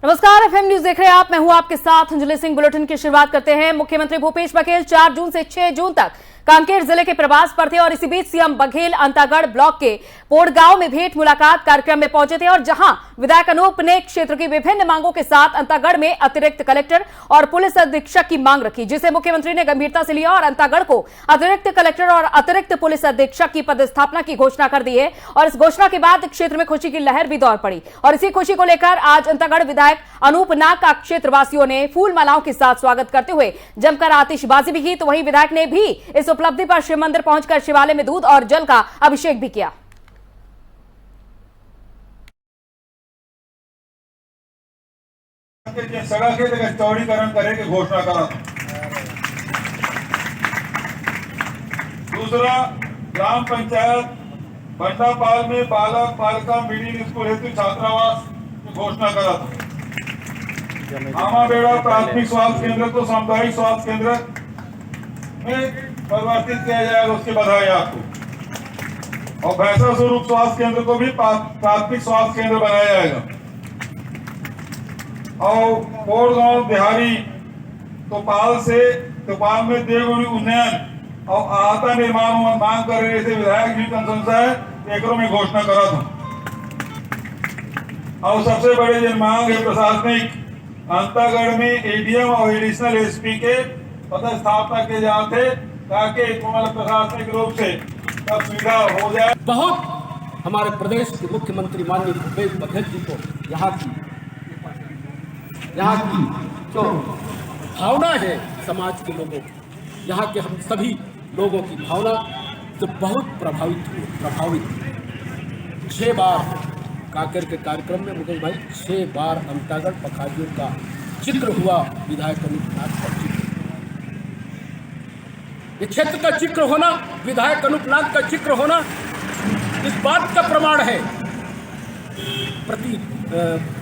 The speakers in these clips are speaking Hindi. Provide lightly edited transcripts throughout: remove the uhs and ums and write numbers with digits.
नमस्कार, एफएम न्यूज देख रहे हैं आप। मैं हूं आपके साथ अंजलि सिंह। बुलेटिन की शुरुआत करते हैं। मुख्यमंत्री भूपेश बघेल 4 जून से 6 जून तक कांकेर जिले के प्रवास पर थे और इसी बीच सीएम बघेल अंतागढ़ ब्लॉक के पोड़गांव में भेंट मुलाकात कार्यक्रम में पहुंचे थे और जहां विधायक अनूप ने क्षेत्र की विभिन्न मांगों के साथ अंतागढ़ में अतिरिक्त कलेक्टर और पुलिस अधीक्षक की मांग रखी, जिसे मुख्यमंत्री ने गंभीरता से लिया और अंतागढ़ को अतिरिक्त कलेक्टर और अतिरिक्त पुलिस अधीक्षक की पदस्थापना की घोषणा कर दी है। और इस घोषणा के बाद क्षेत्र में खुशी की लहर भी दौड़ पड़ी और इसी खुशी को लेकर आज अंतागढ़ विधायक अनूप नाग का क्षेत्रवासियों ने फूल मालाओं के साथ स्वागत करते हुए जमकर आतिशबाजी भी की। तो वहीं विधायक ने भी इस उपलब्धि पर शिव मंदिर पहुंचकर शिवालय में दूध और जल का अभिषेक भी किया। सड़क के चौड़ीकरण करे की घोषणा करा। दूसरा, ग्राम पंचायत बंडापाल में बालक बालिका मिडिल स्कूल हेतु छात्रावास की घोषणा करा था। आमाबेड़ा प्राथमिक स्वास्थ्य केंद्र को सामुदायिक स्वास्थ्य केंद्र में परिवर्तित किया जाएगा, उसकी बधाई आपको। और भैंसा स्वरूप स्वास्थ्य केंद्र को भी प्राथमिक स्वास्थ्य केंद्र बनाया जाएगा। और पोड़गांव बिहारी तोपाल में देवगुड़ी उन्नयन और आहता निर्माण मांग कर रहे थे विधायक जी कंसंसा है, एकरों में घोषणा करा था। और सबसे बड़े जो मांग है प्रशासनिक अंतागढ़ में एडीएम और एडिशनल एसपी के पदस्थापना के जाते ताकि प्रशासनिक रूप से सब सुविधा हो जाए। बहुत हमारे प्रदेश के मुख्यमंत्री माननीय भूपेश बघेल जी को यहाँ की जो भावना है समाज के लोगों की, यहाँ के हम सभी लोगों की भावना तो बहुत प्रभावित 6 बार कांकेर के कार्यक्रम में मुकेश भाई 6 बार अंतागढ़ पखाजियों का जिक्र हुआ। विधायक अनूप नाग का जिक्र, ये क्षेत्र का जिक्र होना, विधायक अनूप नाग का जिक्र होना इस बात का प्रमाण है,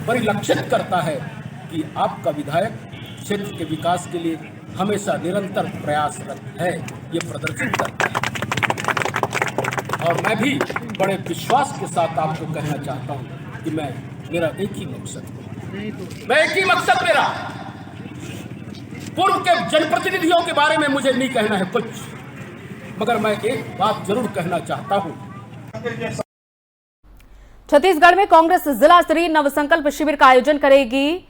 परिलक्षित करता है कि आपका विधायक क्षेत्र के विकास के लिए हमेशा निरंतर प्रयासरत है, ये प्रदर्शित करता है। और मैं भी बड़े विश्वास के साथ आपको कहना चाहता हूं कि मेरा एक ही मकसद मेरा पूर्व के जनप्रतिनिधियों के बारे में मुझे नहीं कहना है कुछ, मगर मैं एक बात जरूर कहना चाहता हूं। छत्तीसगढ़ में कांग्रेस जिला स्तरीय नवसंकल्प शिविर का आयोजन करेगी।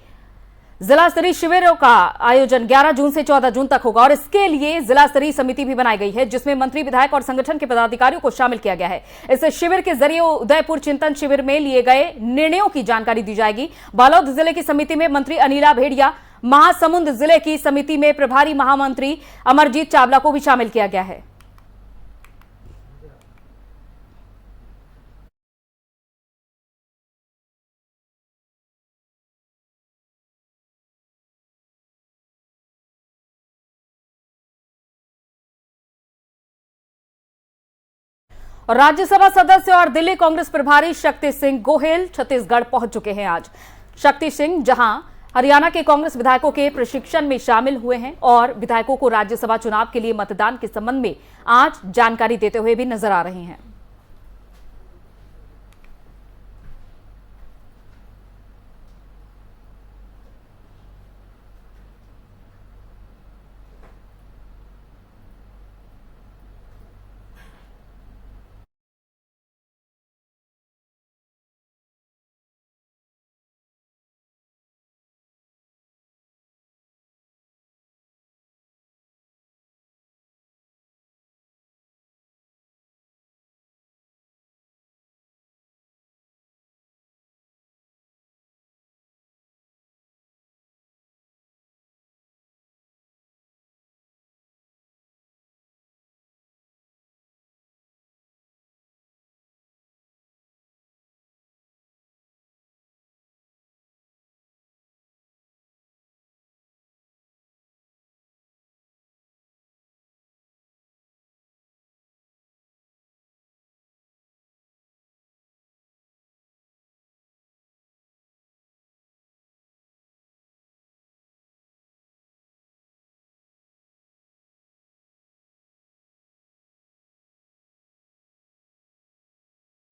जिला स्तरीय शिविरों का आयोजन 11 जून से 14 जून तक होगा और इसके लिए जिला स्तरीय समिति भी बनाई गई है, जिसमें मंत्री, विधायक और संगठन के पदाधिकारियों को शामिल किया गया है। इस शिविर के जरिए उदयपुर चिंतन शिविर में लिए गए निर्णयों की जानकारी दी जाएगी। बालोद जिले की समिति में मंत्री अनिला भेड़िया, महासमुंद जिले की समिति में प्रभारी महामंत्री अमरजीत चावला को भी शामिल किया गया है। और राज्यसभा सदस्य और दिल्ली कांग्रेस प्रभारी शक्ति सिंह गोहिल छत्तीसगढ़ पहुंच चुके हैं। आज शक्ति सिंह जहां हरियाणा के कांग्रेस विधायकों के प्रशिक्षण में शामिल हुए हैं और विधायकों को राज्यसभा चुनाव के लिए मतदान के संबंध में आज जानकारी देते हुए भी नजर आ रहे हैं।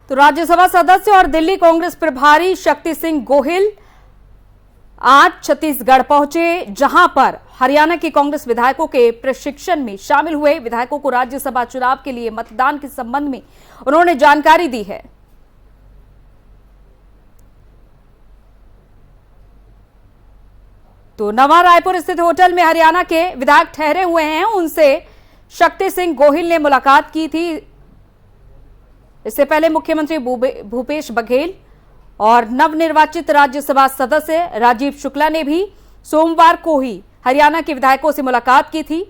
तो राज्यसभा सदस्य और दिल्ली कांग्रेस प्रभारी शक्ति सिंह गोहिल आज छत्तीसगढ़ पहुंचे, जहां पर हरियाणा के कांग्रेस विधायकों के प्रशिक्षण में शामिल हुए। विधायकों को राज्यसभा चुनाव के लिए मतदान के संबंध में उन्होंने जानकारी दी है। तो नवा रायपुर स्थित होटल में हरियाणा के विधायक ठहरे हुए हैं, उनसे शक्ति सिंह गोहिल ने मुलाकात की थी। इससे पहले मुख्यमंत्री भूपेश बघेल और नवनिर्वाचित राज्यसभा सदस्य राजीव शुक्ला ने भी सोमवार को ही हरियाणा के विधायकों से मुलाकात की थी।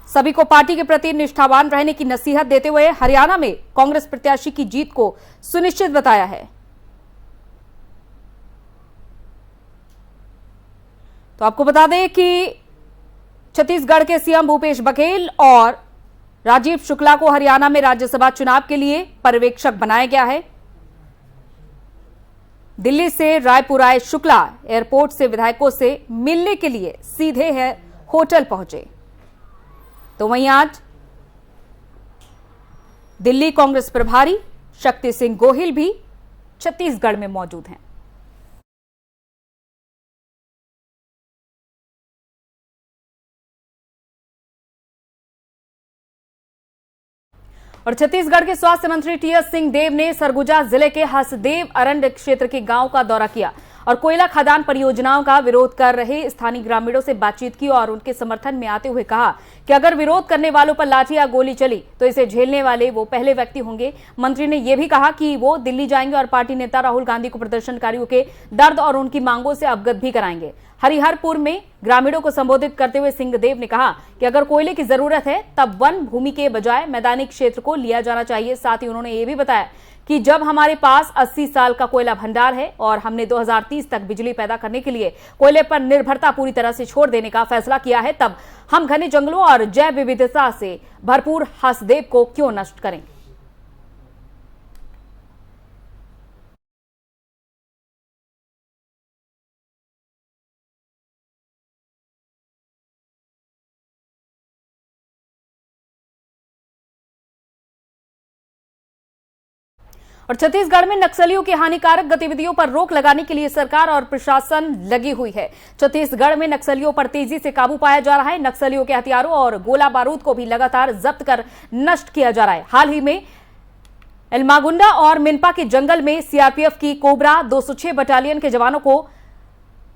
सभी को पार्टी के प्रति निष्ठावान रहने की नसीहत देते हुए हरियाणा में कांग्रेस प्रत्याशी की जीत को सुनिश्चित बताया है। तो आपको बता दें कि छत्तीसगढ़ के सीएम भूपेश बघेल और राजीव शुक्ला को हरियाणा में राज्यसभा चुनाव के लिए पर्यवेक्षक बनाया गया है। दिल्ली से रायपुर आए शुक्ला एयरपोर्ट से विधायकों से मिलने के लिए सीधे है होटल पहुंचे। तो वहीं आज दिल्ली कांग्रेस प्रभारी शक्ति सिंह गोहिल भी छत्तीसगढ़ में मौजूद हैं। और छत्तीसगढ़ के स्वास्थ्य मंत्री टीएस सिंहदेव ने सरगुजा जिले के हसदेव अरण्य क्षेत्र के गांव का दौरा किया और कोयला खदान परियोजनाओं का विरोध कर रहे स्थानीय ग्रामीणों से बातचीत की और उनके समर्थन में आते हुए कहा कि अगर विरोध करने वालों पर लाठी या गोली चली तो इसे झेलने वाले वो पहले व्यक्ति होंगे। मंत्री ने यह भी कहा कि वो दिल्ली जाएंगे और पार्टी नेता राहुल गांधी को प्रदर्शनकारियों के दर्द और उनकी मांगों से अवगत भी कराएंगे। हरिहरपुर में ग्रामीणों को संबोधित करते हुए सिंहदेव ने कहा कि अगर कोयले की जरूरत है तब वन भूमि के बजाय मैदानी क्षेत्र को लिया जाना चाहिए। साथ ही उन्होंने ये भी बताया कि जब हमारे पास 80 साल का कोयला भंडार है और हमने 2030 तक बिजली पैदा करने के लिए कोयले पर निर्भरता पूरी तरह से छोड़ देने का फैसला किया है, तब हम घने जंगलों और जैव विविधता से भरपूर हसदेव को क्यों नष्ट करें। और छत्तीसगढ़ में नक्सलियों की हानिकारक गतिविधियों पर रोक लगाने के लिए सरकार और प्रशासन लगी हुई है। छत्तीसगढ़ में नक्सलियों पर तेजी से काबू पाया जा रहा है। नक्सलियों के हथियारों और गोला बारूद को भी लगातार जब्त कर नष्ट किया जा रहा है। हाल ही में एलमागुंडा और मिनपा के जंगल में सीआरपीएफ की कोबरा 206 बटालियन के जवानों को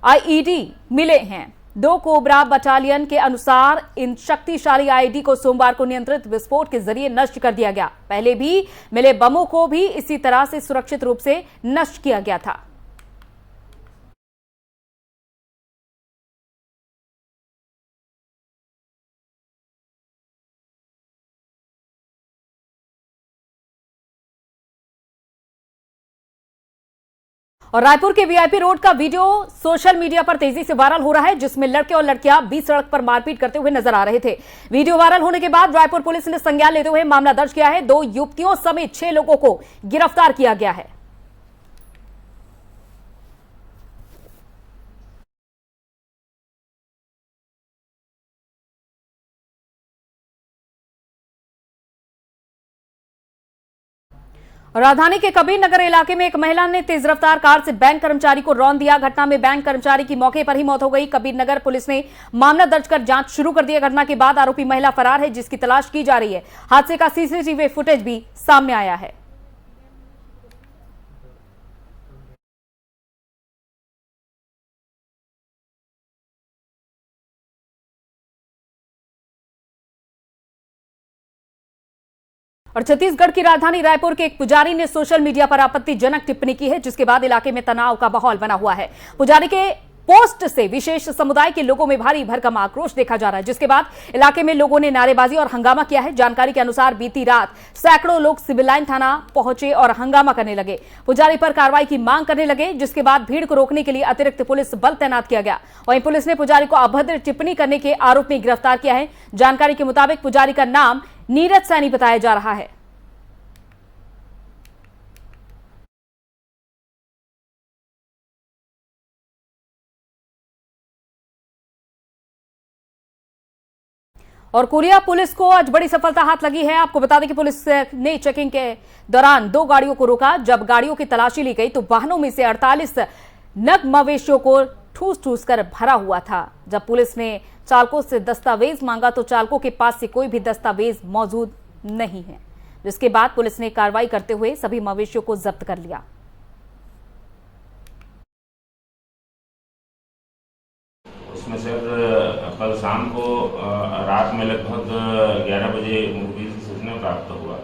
आईईडी मिले हैं। 2 कोबरा बटालियन के अनुसार इन शक्तिशाली आईईडी को सोमवार को नियंत्रित विस्फोट के जरिए नष्ट कर दिया गया। पहले भी मिले बमों को भी इसी तरह से सुरक्षित रूप से नष्ट किया गया था। और रायपुर के वीआईपी रोड का वीडियो सोशल मीडिया पर तेजी से वायरल हो रहा है, जिसमें लड़के और लड़कियां बीच सड़क पर मारपीट करते हुए नजर आ रहे थे। वीडियो वायरल होने के बाद रायपुर पुलिस ने संज्ञान लेते हुए मामला दर्ज किया है। 2 युवतियों समेत 6 लोगों को गिरफ्तार किया गया है। राजधानी के कबीर नगर इलाके में एक महिला ने तेज रफ्तार कार से बैंक कर्मचारी को रौंद दिया। घटना में बैंक कर्मचारी की मौके पर ही मौत हो गई। कबीर नगर पुलिस ने मामला दर्ज कर जांच शुरू कर दी। घटना के बाद आरोपी महिला फरार है, जिसकी तलाश की जा रही है। हादसे का सीसीटीवी फुटेज भी सामने आया है। और छत्तीसगढ़ की राजधानी रायपुर के एक पुजारी ने सोशल मीडिया पर आपत्तिजनक टिप्पणी की है, जिसके बाद इलाके में तनाव का माहौल बना हुआ है। पुजारी के पोस्ट से विशेष समुदाय के लोगों में भारी भरकम आक्रोश देखा जा रहा है, जिसके बाद इलाके में लोगों ने नारेबाजी और हंगामा किया है। जानकारी के अनुसार बीती रात सैकड़ों लोग सिविल लाइन थाना पहुंचे और हंगामा करने लगे। पुजारी पर कार्रवाई की मांग करने लगे, जिसके बाद भीड़ को रोकने के लिए अतिरिक्त पुलिस बल तैनात किया गया। वहीं पुलिस ने पुजारी को अभद्र टिप्पणी करने के आरोप में गिरफ्तार किया है। जानकारी के मुताबिक पुजारी का नाम नीरज सैनी बताया जा रहा है। और कोरिया पुलिस को आज बड़ी सफलता हाथ लगी है। आपको बता दें कि पुलिस ने चेकिंग के दौरान 2 गाड़ियों को रोका। जब गाड़ियों की तलाशी ली गई तो वाहनों में से 48 नग मवेशियों को ठूस ठूस कर भरा हुआ था। जब पुलिस ने चालकों से दस्तावेज मांगा तो चालकों के पास से कोई भी दस्तावेज मौजूद नहीं है, जिसके बाद पुलिस ने कार्रवाई करते हुए सभी मवेशियों को जब्त कर लिया। उसमें सर कल शाम को रात में लगभग 11 बजे मुखबिर से सूचना प्राप्त हुआ।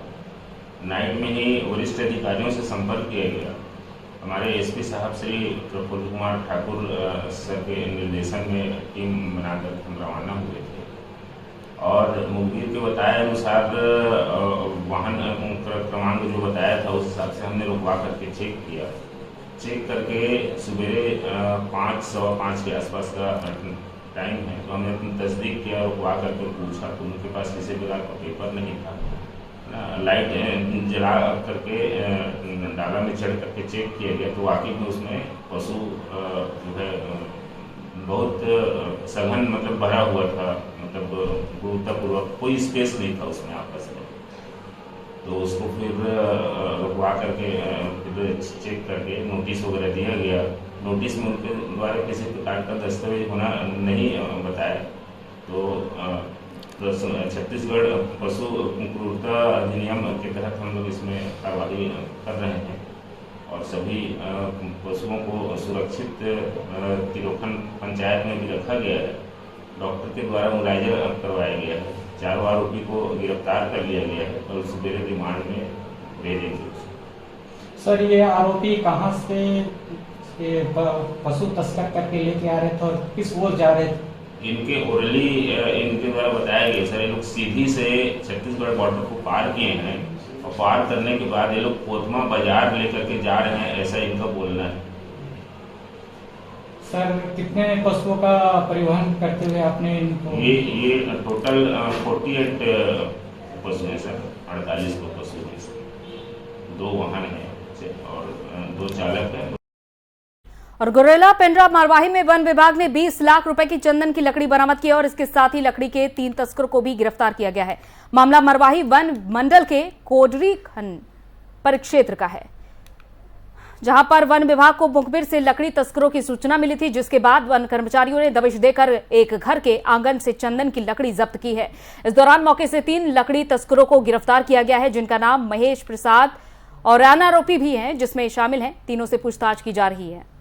नाइट में ही वरिष्ठ अधिकारियों से संपर्क किया गया। हमारे एसपी साहब श्री प्रफुल्ल कुमार ठाकुर सर के निर्देशन में टीम बनाकर हम रवाना हुए थे और मुखबिर के बताए अनुसार वाहन क्रमांक जो बताया था उस हिसाब से हमने रुकवा करके चेक करके सवेरे 5:15 के आसपास का टाइम है, तो हमने अपनी तस्दीक किया, रुकवा करके पूछा तो उनके पास किसी प्रकार का पेपर नहीं था। लाइट जला करके डाला में चढ़ करके चेक किया गया तो वाकई में उसमें पशु जो है बहुत सघन मतलब भरा हुआ था, मतलब गुरुतापूर्वक कोई स्पेस नहीं था उसमें आपस में। तो उसको फिर रुकवा करके फिर चेक करके नोटिस वगैरह दिया गया। नोटिस में उनके द्वारा किसी प्रकार का दस्तावेज होना नहीं बताया। तो छत्तीसगढ़ पशु क्रूरता अधिनियम के तहत हम लोग इसमें कार्रवाई कर रहे हैं और सभी पशुओं को सुरक्षित तिरोखन पंचायत में भी रखा गया है। डॉक्टर के द्वारा मुआयजा करवाया गया है। 4 आरोपी को गिरफ्तार कर लिया गया है और सवेरे रिमांड में भेजेंगे। सर, ये आरोपी कहाँ से पशु तस्कर करके लेके आ रहे थे और किस ओर जा रहे थे? इनके ओरली इनके द्वारा बताया गया सर, ये लोग सीधी से छत्तीसगढ़ बॉर्डर को पार किए हैं और पार करने के बाद ये लोग कोतमा बाजार लेकर के जा रहे हैं, ऐसा इनका बोलना है। सर, कितने पशुओं का परिवहन करते हुए आपने इनको? ये टोटल 48 पशु हैं सर, 48 को पशु हैं सर। 2 वाहन हैं और 2 चालक हैं। और गुरेला पेंड्रा मरवाही में वन विभाग ने 20 लाख रुपए की चंदन की लकड़ी बरामद की और इसके साथ ही लकड़ी के 3 तस्करों को भी गिरफ्तार किया गया है। मामला मरवाही वन मंडल के कोडरी खंड परिक्षेत्र का है, जहां पर वन विभाग को मुखबिर से लकड़ी तस्करों की सूचना मिली थी, जिसके बाद वन कर्मचारियों ने दबिश देकर एक घर के आंगन से चंदन की लकड़ी जब्त की है। इस दौरान मौके से 3 लकड़ी तस्करों को गिरफ्तार किया गया है, जिनका नाम महेश प्रसाद और आरोपी भी हैं, जिसमें शामिल हैं। तीनों से पूछताछ की जा रही है।